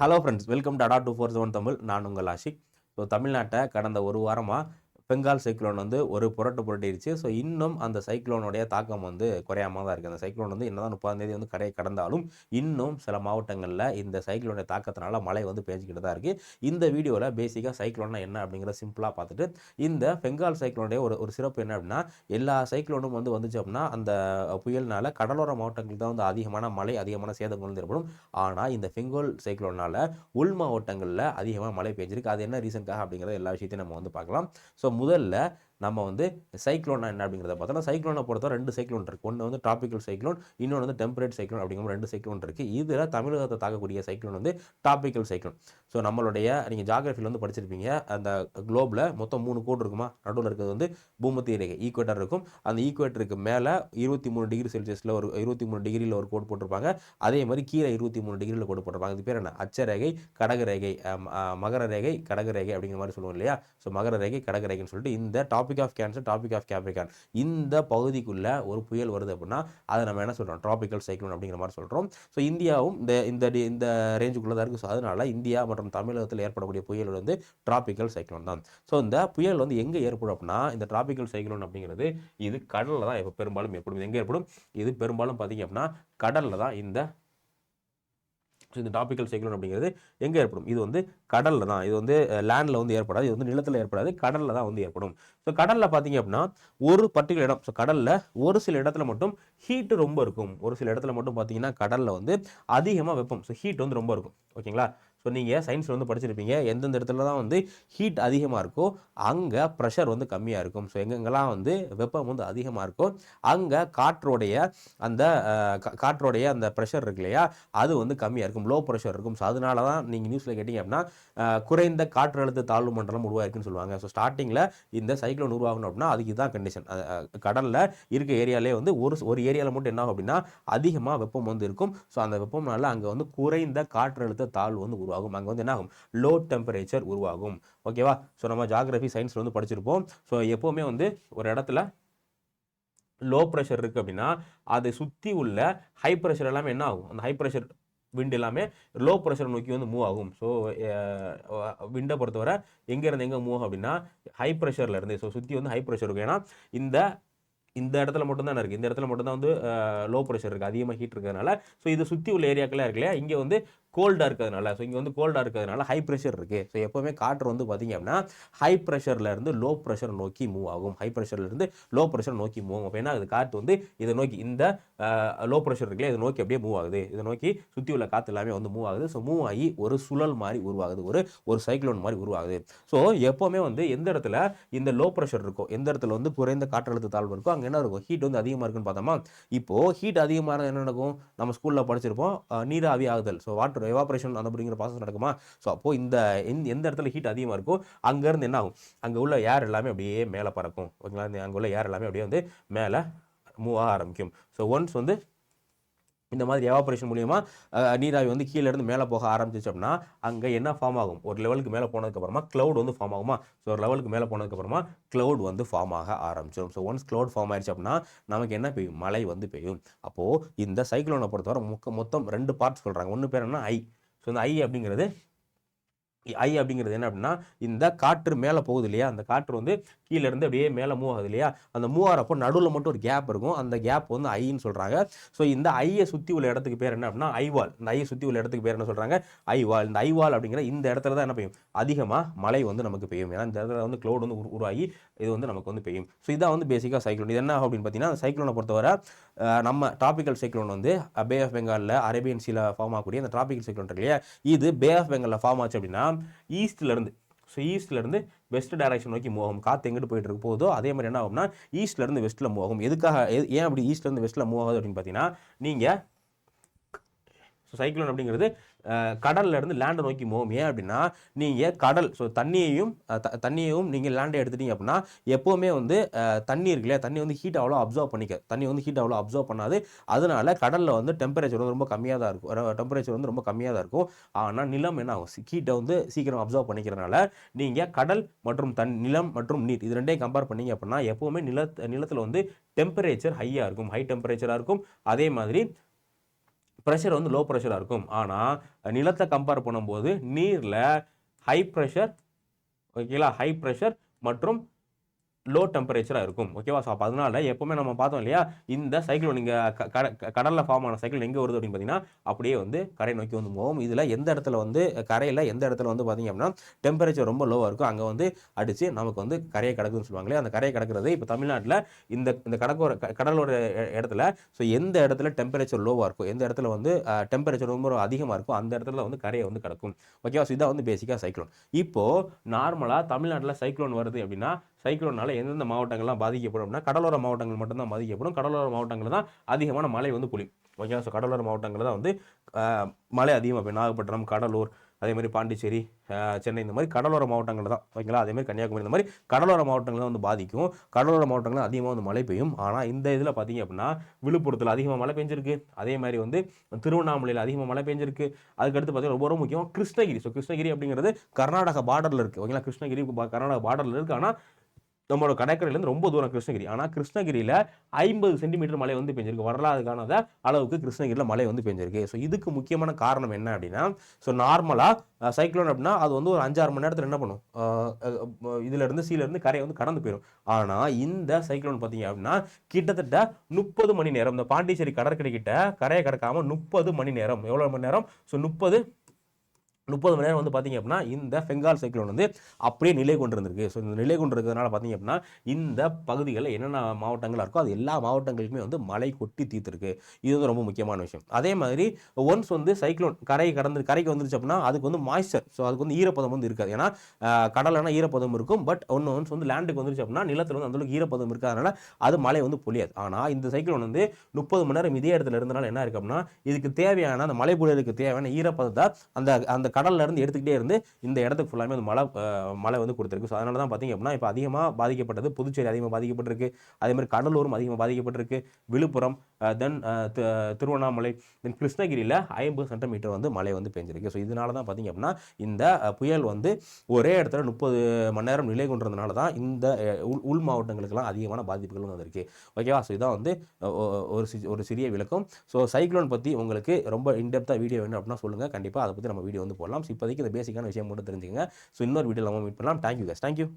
Hello friends, welcome to அடா 247 தமிழ். நான் உங்கள் ஆஷிக். ஸோ தமிழ்நாட்டை கடந்த ஒரு வாரமாக பெங்கால் சைக்ளோன் வந்து ஒரு புரட்டிடுச்சு. ஸோ இன்னும் அந்த சைக்ளோனுடைய தாக்கம் வந்து குறையாம தான் இருக்குது. அந்த சைக்ளோன் வந்து என்னதான் 30ஆம் தேதி வந்து கரையை கடந்தாலும் இன்னும் சில மாவட்டங்களில் இந்த சைக்ளோனுடைய தாக்கத்தினால மழை வந்து பேஞ்சிக்கிட்டு தான் இருக்குது. இந்த வீடியோவில் பேசிக்காக சைக்ளோன்னா என்ன அப்படிங்கிற சிம்பிளாக பார்த்துட்டு, இந்த பெங்கால் சைக்ளோனுடைய ஒரு சிறப்பு என்ன அப்படின்னா, எல்லா சைக்ளோனும் வந்துச்சு அப்படின்னா அந்த புயல்னால கடலோர மாவட்டங்களுக்கு தான் வந்து அதிகமான மழை, அதிகமான சேதங்கள் வந்து ஏற்படும். ஆனால் இந்த பெங்கால் சைக்ளோனால் உள் மாவட்டங்களில் அதிகமாக மழை பெஞ்சிருக்கு. அது என்ன ரீசனுக்காக அப்படிங்கிறத எல்லா விஷயத்தையும் நம்ம வந்து பார்க்கலாம். ஸோ முதல்ல நம்ம வந்து சைக்ளோனா என்ன அப்படிங்கிறத பார்த்தோம்னா, சைக்ளோனை பொறுத்தவரை 2 சைக்ளோன் இருக்குது. ஒன்று வந்து ட்ராபிக்கல் சைக்ளோன், இன்னொன்று வந்து டெம்பரேட் சைக்ளோன் அப்படிங்கிற 2 சைக்ளோன் இருக்குது. இதில் தமிழகத்தை தாக்கக்கூடிய சைக்ளோன் வந்து ட்ராபிக்கல் சைக்ளோன். ஸோ நம்மளுடைய நீங்கள் ஜாகிரஃபியில் வந்து படிச்சிருப்பீங்க, அந்த குளோபில் மொத்தம் 3 கோடு இருக்குமா, நடுவில் இருக்கிறது வந்து பூமத்திய ரேகை ஈக்குவேட்டர் இருக்கும். அந்த ஈக்குவேட்டருக்கு மேலே 23 டிகிரி செல்சியஸில் ஒரு 23 டிகிரியில் ஒரு கோடு போட்டிருப்பாங்க. அதே மாதிரி கீழே 23 டிகிரியில் கோடு போட்டிருப்பாங்க. இது பேர் என்ன? அச்சரேகை, கடகரேகை, மகர ரேகை, கடகரேகை அப்படிங்கிற மாதிரி சொல்லுவோம் இல்லையா? ஸோ மகர ரேகை, கடகரேகைன்னு சொல்லிட்டு இந்த tropic of Cancer, tropic of Capricorn, இந்த பகுதிக்குள்ள ஒரு புயல் வருது அப்படின்னா அதை நம்ம என்ன சொல்கிறோம்? ட்ராபிக்கல் சைக்ளோன் அப்படிங்கிற மாதிரி சொல்கிறோம். ஸோ இந்தியாவும் இந்த ரேஞ்சுக்குள்ளே தான் இருக்குது. ஸோ அதனால இந்தியா மற்றும் தமிழகத்தில் ஏற்படக்கூடிய புயல் வந்து ட்ராபிக்கல் சைக்ளோன் தான். ஸோ இந்த புயல் வந்து எங்கே ஏற்படும் அப்படின்னா, இந்த ட்ராபிக்கல் சைக்ளோன் அப்படிங்கிறது இது கடலில் தான் பெரும்பாலும் ஏற்படும். எங்கே ஏற்படும்? இது பெரும்பாலும் பார்த்தீங்க அப்படின்னா கடலில் தான் இந்த டாபிக்கல் சைக்ளோன் அப்படிங்கிறது எங்கே ஏற்படும்? இது வந்து கடலில் தான். இது வந்து லேண்டில் வந்து ஏற்படாது. இது வந்து நிலத்தில் ஏற்படாது, கடலில் தான் வந்து ஏற்படும். ஸோ கடலில் பார்த்தீங்க அப்படின்னா ஒரு பர்டிகுலர் இடம், ஸோ கடலில் ஒரு சில இடத்துல மட்டும் ஹீட்டு ரொம்ப இருக்கும். ஒரு சில இடத்துல மட்டும் பார்த்தீங்கன்னா கடலில் வந்து அதிகமாக வெப்பம், ஸோ ஹீட் வந்து ரொம்ப இருக்கும். ஓகேங்களா? ஸோ நீங்கள் சயின்ஸில் வந்து படிச்சிருப்பீங்க, எந்தெந்த இடத்துல தான் வந்து ஹீட் அதிகமாக இருக்கோ அங்கே ப்ரெஷர் வந்து கம்மியாக இருக்கும். ஸோ எங்கெங்கெல்லாம் வந்து வெப்பம் வந்து அதிகமாக இருக்கோ அங்கே காற்றோடைய அந்த ப்ரெஷர் இருக்கு இல்லையா, அது வந்து கம்மியாக இருக்கும், லோ ப்ரெஷர் இருக்கும். ஸோ அதனால தான் நீங்கள் நியூஸில் கேட்டிங்க அப்படின்னா குறைந்த காற்றழுத்த தாழ்வு மண்டலம் உருவாயிருக்குன்னு சொல்லுவாங்க. ஸோ ஸ்டார்டிங்கில் இந்த சைக்ளோன் உருவாகணும் அப்படின்னா அதுக்கு தான் கண்டிஷன். கடலில் இருக்க ஏரியாலே வந்து ஒரு ஏரியாவில் மட்டும் என்ன ஆகும் அப்படின்னா அதிகமாக வெப்பம் வந்து இருக்கும். ஸோ அந்த வெப்பம்னால அங்கே வந்து குறைந்த காற்றழுத்த தாழ்வு வந்து உருவாகும். அங்கே வந்து என்ன ஆகும்? லோ டெம்பரேச்சர் உருவாகும். ஓகேவா? ஸோ நம்ம ஜாகிரபி சயின்ஸில் வந்து படிச்சிருப்போம். ஸோ எப்போவுமே வந்து ஒரு இடத்துல லோ ப்ரெஷர் இருக்குது அப்படின்னா அதை சுற்றி உள்ள ஹை ப்ரெஷர் எல்லாமே என்ன ஆகும்? அந்த ஹை ப்ரெஷர் விண்ட் எல்லாமே லோ ப்ரெஷர் நோக்கி வந்து மூவ் ஆகும். ஸோ விண்டை பொறுத்தவரை எங்கேருந்து எங்கே மூவ் ஆகும் அப்படின்னா ஹை ப்ரெஷரில் இருந்து. ஸோ சுற்றி வந்து ஹை ப்ரெஷர் இருக்கும். ஏன்னா இந்த இடத்துல மட்டும்தான் இருக்குது. இந்த இடத்துல மட்டும்தான் வந்து லோ ப்ரெஷர் இருக்குது, அதிகமாக ஹீட் இருக்கிறதுனால. ஸோ இது சுற்றி உள்ள ஏரியாக்கெல்லாம் இருக்கு இல்லையா, இங்கே வந்து கோல்டாக இருக்கிறதுனால, ஸோ இங்கே வந்து கோல்டாக இருக்கிறதுனால ஹை ப்ரெஷர் இருக்குது. ஸோ எப்போவுமே காற்று வந்து பார்த்திங்க அப்படின்னா ஹை ப்ரெஷர்லேருந்து லோ ப்ரெஷர் நோக்கி மூவ் ஆகும். ஹை ப்ரெஷர்லேருந்து லோ ப்ரெஷர் நோக்கி மூவ் ஆகும். அப்போ என்ன ஆகுது? காற்று வந்து இதை நோக்கி, இந்த லோ ப்ரெஷர் இருக்குல்லையா, இதை நோக்கி அப்படியே மூவ் ஆகுது. இதை நோக்கி சுற்றி உள்ள காற்று எல்லாமே வந்து மூவ் ஆகுது. ஸோ மூவ் ஆகி ஒரு சுழல் மாதிரி உருவாகுது, ஒரு சைக்ளோன் மாதிரி உருவாகுது. ஸோ எப்போவுமே வந்து எந்த இடத்துல இந்த லோ ப்ரெஷர் இருக்கோ, எந்த இடத்துல வந்து குறைந்த காற்றழுத்த தாழ்வு இருக்கோ அங்கே என்ன இருக்கும்? ஹீட் வந்து அதிகமாக இருக்குன்னு பார்த்தோமா. இப்போது ஹீட் அதிகமாக என்ன நடக்கும்? நம்ம ஸ்கூலில் படிச்சிருப்போம், நீராவி ஆகுதல். ஸோ வாட்டர் எவாபரேஷன் அந்த அப்படிங்கிற ப்ராசஸ் நடக்குமா. ஸோ அப்போது எந்த இடத்துல ஹீட் அதிகமாக இருக்கோ அங்கேருந்து என்ன ஆகும்? அங்கே உள்ள ஏர் எல்லாமே அப்படியே மேலே பறக்கும். ஓகேங்களா? அங்கே உள்ள ஏர் எல்லாமே அப்படியே வந்து மேலே மூவ் ஆக ஆரம்பிக்கும். ஸோ ஒன்ஸ் வந்து இந்த மாதிரி எவாபரேஷன் மூலியமாக நீராவி வந்து கீழே இருந்து மேலே போக ஆரம்பிச்சிச்சு அப்படின்னா அங்கே என்ன ஃபார்ம் ஆகும்? ஒரு லெவலுக்கு மேலே போனதுக்கப்புறமா க்ளவுட் வந்து ஃபார்ம் ஆகுமா. ஸோ ஒரு லெவலுக்கு மேலே போனதுக்கப்புறமா க்ளவுட் வந்து ஃபார்ம் ஆக ஆரம்பிச்சிடும். ஸோ ஒன்ஸ் க்ளவுட் ஃபார்ம் ஆயிடுச்சு அப்படின்னா நமக்கு என்ன பெய்யும்? மழை வந்து பெய்யும். அப்போது இந்த சைக்ளோனை பொறுத்தவரை மொத்தம் 2 பார்ட்ஸ் சொல்கிறாங்க. ஒன்று பேர் என்ன? ஐ. ஸோ இந்த ஐ அப்படிங்கிறது என்ன அப்படின்னா, இந்த காற்று மேலே போகுது இல்லையா, அந்த காற்று வந்து கீழே இருந்து அப்படியே மேலே மூவ் ஆகுது இல்லையா, அந்த மூவ் ஆகிறப்போ நடுவில் மட்டும் ஒரு கேப் இருக்கும். அந்த கேப் வந்து ஐன்னு சொல்கிறாங்க. ஸோ இந்த ஐயை சுற்றி உள்ள இடத்துக்கு பேர் என்ன அப்படின்னா ஐவால். இந்த ஐயை சுற்றி உள்ள இடத்துக்கு பேர் என்ன சொல்கிறாங்க? ஐவால். இந்த ஐவால் அப்படிங்கிற இந்த இடத்துல தான் என்ன பெய்யும்? அதிகமாக மழை வந்து நமக்கு பெய்யும். ஏன்னா இந்த இடத்துல வந்து க்ளவுட் வந்து உருவாகி இது வந்து நமக்கு வந்து பெய்யும். ஸோ இதான் வந்து பேசிக்காக சைக்ளோன். இது என்ன ஆகும் அப்படின்னு பார்த்தீங்கன்னா, அந்த சைக்ளோனை பொறுத்தவரை நம்ம ட்ராபிக்கல் சைக்ளோன் வந்து பே ஆஃப் பெங்காலில், அரேபியன் சீல ஃபார்ம் ஆகக்கூடிய அந்த ட்ராபிக்கல் சைக்ளோன் இருக்கு இல்லையா, இது பே ஆஃப் பெங்காலில் ஃபார்ம் ஆச்சு அப்படின்னா ஈஸ்ட்லேருந்து வெஸ்ட் டைரக்ஷன் நோக்கி மூவ் ஆகும். காற்று எங்கிட்டு போயிட்டு இருக்க போதோ அதே மாதிரி என்ன ஆகும்னா ஈஸ்ட்லேருந்து வெஸ்ட்டில் மூவ் ஆகும். எதுக்காக, ஏன் அப்படி ஈஸ்ட்லேருந்து வெஸ்ட்டில் மூவ் ஆகுது அப்படின்னு பார்த்தீங்கன்னா, நீங்கள் சைக்ளோன் அப்படிங்கிறது கடல்ல இருந்து லேண்டை நோக்கி போகும். ஏன் அப்படின்னா நீங்கள் கடல், ஸோ தண்ணியையும் நீங்கள் லேண்டை எடுத்துட்டீங்க அப்படின்னா எப்போவுமே வந்து தண்ணி இருக்கு இல்லையா, தண்ணி வந்து ஹீட் அவ்வளோ அப்சர்வ் பண்ணாது. அதனால கடலில் வந்து டெம்பரேச்சர் வந்து ரொம்ப கம்மியாக தான் இருக்கும். ஆனால் நிலம் என்ன ஆகும்? ஹீட்டை வந்து சீக்கிரம் அப்சர்வ் பண்ணிக்கிறதுனால நீங்கள் கடல் மற்றும் நிலம் மற்றும் நீர் இது ரெண்டையும் கம்பேர் பண்ணீங்க அப்படின்னா எப்போவுமே நிலத்தில் வந்து டெம்பரேச்சர் ஹையாக இருக்கும், ஹை டெம்பரேச்சராக இருக்கும். அதே மாதிரி ப்ரெஷர் வந்து லோ ப்ரெஷராக இருக்கும். ஆனால் நிலத்தை கம்பேர் பண்ணும்போது நீரில் ஹை ப்ரெஷர், ஓகேங்களா, ஹை ப்ரெஷர் மற்றும் லோ டெம்பரேச்சராக இருக்கும். ஓகேவா? ஸோ அப்போ அதனால எப்போவுமே நம்ம பார்த்தோம் இல்லையா, இந்த சைக்ளோன் இங்கே கடலில் ஃபார்ம் ஆன சைக்ளோன் எங்கே வருது அப்படின்னு பார்த்தீங்கன்னா, அப்படியே வந்து கரை நோக்கி வந்து போகும். இதில் எந்த இடத்துல வந்து கரையில் எந்த இடத்துல வந்து பார்த்தீங்க அப்படின்னா டெம்பரேச்சர் ரொம்ப லோவாக இருக்கும், அங்கே வந்து அடித்து நமக்கு வந்து கரையை கடக்குதுன்னு சொல்லுவாங்களே, அந்த கரையை கடக்கிறது இப்போ தமிழ்நாட்டில் இந்த இந்த கடலோர இடத்துல, ஸோ எந்த இடத்துல டெம்பரேச்சர் லோவாக இருக்கும், எந்த இடத்துல வந்து டெம்பரேச்சர் ரொம்ப அதிகமாக இருக்கும், அந்த இடத்துல வந்து கரையை வந்து கடக்கும். ஓகேவா? ஸோ இதான் வந்து பேசிக்காக சைக்ளோன். இப்போது நார்மலாக தமிழ்நாட்டில் சைக்ளோன் வருது அப்படின்னா, சைக்ளோனால எந்தெந்த மாவட்டங்கள்லாம் பாதிக்கப்படும் அப்படின்னா, கடலோர மாவட்டங்கள் மட்டும்தான் பாதிக்கப்படும். கடலோர மாவட்டங்கள் தான் அதிகமான மழை வந்து பொழியும். ஓகேவா? ஸோ கடலோர மாவட்டங்கள் தான் வந்து மழை அதிகமாக பெய்யும். நாகப்பட்டினம், கடலூர், அதேமாதிரி பாண்டிச்சேரி, சென்னை, இந்த மாதிரி கடலோர மாவட்டங்கள் தான். ஓகேங்களா? அதேமாதிரி கன்னியாகுமரி, இந்த மாதிரி கடலோர மாவட்டங்கள் தான் வந்து பாதிக்கும். கடலோர மாவட்டங்கள் அதிகமாக வந்து மழை பெய்யும். ஆனால் இந்த இதில் பார்த்தீங்க அப்படின்னா, விழுப்புரத்தில் அதிகமாக மழை பெஞ்சிருக்கு. அதே மாதிரி வந்து திருவண்ணாமலையில் அதிகமாக மழை பெஞ்சிருக்கு. அதுக்கடுத்து பார்த்தீங்கன்னா ரொம்ப முக்கியம் கிருஷ்ணகிரி. ஸோ கிருஷ்ணகிரி அப்படிங்கிறது கர்நாடகா பார்டரில் இருக்குது. ஓகேங்களா? கிருஷ்ணகிரி கர்நாடகா பார்டரில் இருக்குது. ஆனால் நம்மளோட கடற்கரையிலேருந்து ரொம்ப தூரம் கிருஷ்ணகிரி. ஆனால் கிருஷ்ணகிரியில் 50 சென்டிமீட்டர் மழை வந்து பெஞ்சிருக்கு. வரலாறு காணாத அளவுக்கு கிருஷ்ணகிரியில் மழை வந்து பெஞ்சிருக்கு. ஸோ இதுக்கு முக்கியமான காரணம் என்ன அப்படின்னா, ஸோ நார்மலாக சைக்ளோன் அப்படின்னா அது வந்து ஒரு 5-6 மணி நேரத்தில் என்ன பண்ணும், இதிலேருந்து சீலேருந்து கரையை வந்து கடந்து போயிடும். ஆனால் இந்த சைக்ளோன் பார்த்தீங்க அப்படின்னா கிட்டத்தட்ட 30 மணி நேரம், இந்த பாண்டிச்சேரி கடற்கரை கிட்ட கரையை கடக்காமல் 30 மணி நேரம். எவ்வளோ மணி நேரம்? ஸோ 30 மணி நேரம் வந்து பார்த்தீங்க அப்படின்னா இந்த பெங்கால் சைக்ளோன் வந்து அப்படியே நிலை கொண்டிருந்திருக்கு. ஸோ இந்த நிலை கொண்டிருக்கிறதுனால பார்த்தீங்க அப்படின்னா இந்த பகுதிகளில் என்னென்ன மாவட்டங்களாக இருக்கோ அது எல்லா மாவட்டங்களுக்குமே வந்து மழை கொட்டி தீர்த்துருக்கு. இது வந்து ரொம்ப முக்கியமான விஷயம். அதே மாதிரி ஒன்ஸ் வந்து சைக்ளோன் கரைக்கு வந்துருச்சு அப்படின்னா அதுக்கு வந்து மாய்ஸ்சர், ஸோ அதுக்கு வந்து ஈரப்பதம் வந்து இருக்காது. ஏன்னா கடலைனா ஈரப்பதம் இருக்கும். பட் ஒன்ஸ் வந்து லேண்டுக்கு வந்துருச்சு அப்படின்னா நிலத்தில் வந்து அந்தளவுக்கு ஈரப்பதம் இருக்காதனால அது மழை வந்து பொழியாது. ஆனால் இந்த சைக்ளோன் வந்து 30 மணி நேரம் இதே இடத்துல இருந்தனால என்ன இருக்குது அப்படின்னா, இதுக்கு தேவையான அந்த மழை பொழியலுக்கு தேவையான ஈரப்பதத்தை அந்த அந்த கடல்ல இருந்து எடுத்துக்கிட்டே இருந்து இந்த இடத்துக்கு ஃபுல்லாமே அந்த மழை வந்து கொடுத்துருக்கு. ஸோ அதனால தான் பார்த்தீங்க அப்படின்னா இப்போ அதிகமாக பாதிக்கப்பட்டது புதுச்சேரி, அதிகமாக பாதிக்கப்பட்டிருக்கு. அதே மாதிரி கடலூரும் அதிகமாக பாதிக்கப்பட்டிருக்கு. விழுப்புரம், தென் திருவண்ணாமலை, தென் கிருஷ்ணகிரியில் 50 சென்டிமீட்டர் வந்து மழை வந்து பெஞ்சிருக்கு. ஸோ இதனால தான் பார்த்தீங்க அப்படின்னா இந்த புயல் வந்து ஒரே இடத்துல 30 மணி நேரம் நிலை கொண்டதுனால தான் இந்த உள் மாவட்டங்களுக்கெல்லாம் அதிகமான பாதிப்புகள் வந்திருக்கு. ஓகேவா? ஸோ இதான் வந்து ஒரு சிறிய விளக்கம். ஸோ சைக்ளோன் பற்றி உங்களுக்கு ரொம்ப இன்டெப்த்தாக வீடியோ வேணும் அப்படின்னா சொல்லுங்கள், கண்டிப்பாக அதை பற்றி நம்ம வீடியோ வந்து போடலாம். ஸோ இப்போதைக்கு இந்த பேசிக்கான விஷயம் மட்டும் தெரிஞ்சுங்க. ஸோ இன்னொரு வீடியோவில் நம்ம மீட் பண்ணலாம். Thank you guys. தேங்க்யூ.